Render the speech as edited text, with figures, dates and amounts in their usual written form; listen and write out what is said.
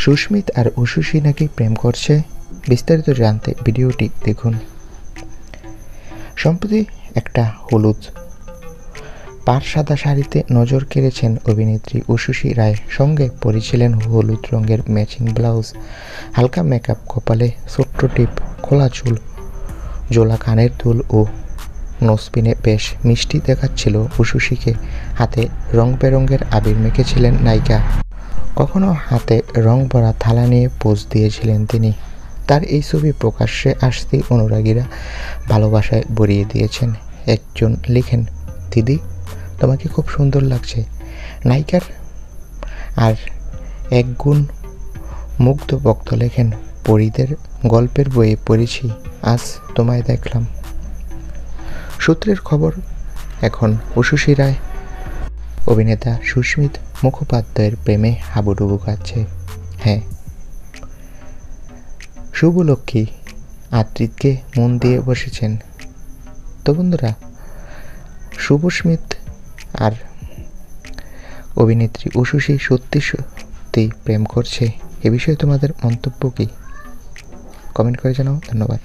সুস্মিত আর উশুশি নাকি প্রেম করছে, বিস্তারিত জানতে ভিডিওটি দেখুন। সম্প্রতি একটা হলুদ পাড় সাদা শাড়িতে নজর কেড়েছেন অভিনেত্রী উশুশি রায়। সঙ্গে পরেছিলেন হলুদ রঙের ম্যাচিং ব্লাউজ, হালকা মেকআপ, কপালে ছোট্ট টিপ, খোলা চুল, জোলা কানের দুল ও নোজপিনে বেশ মিষ্টি দেখাচ্ছিল উশুশিকে। হাতে রং বেরঙের আবির মেখেছিলেন নায়িকা, কখনো হাতে রং ভরা থালা নিয়ে পোজ দিয়েছিলেন তিনি। তার এই ছবি প্রকাশ্যে আসতেই অনুরাগীরা ভালোবাসায় ভরিয়ে দিয়েছেন। একজন লিখেন, দিদি তোমাকে খুব সুন্দর লাগছে। নায়িকার আর একগুণ মুগ্ধ ভক্ত লেখেন, পরীদের গল্পের বইয়ে পড়েছি, আজ তোমায় দেখলাম। সূত্রের খবর, এখন উশুশি রায় অভিনেতা সুস্মিত মুখোপাধ্যায়ের প্রেমে হাবুডুবু খাচ্ছে। হ্যাঁ, শুভলক্ষ্মী আদ্রিতকে মন দিয়ে বসেছেন। তো বন্ধুরা, শুভস্মিত আর অভিনেত্রী উশুশি সত্যি সত্যি প্রেম করছে, এ বিষয়ে তোমাদের মন্তব্য কি? কমেন্ট করে জানাও। ধন্যবাদ।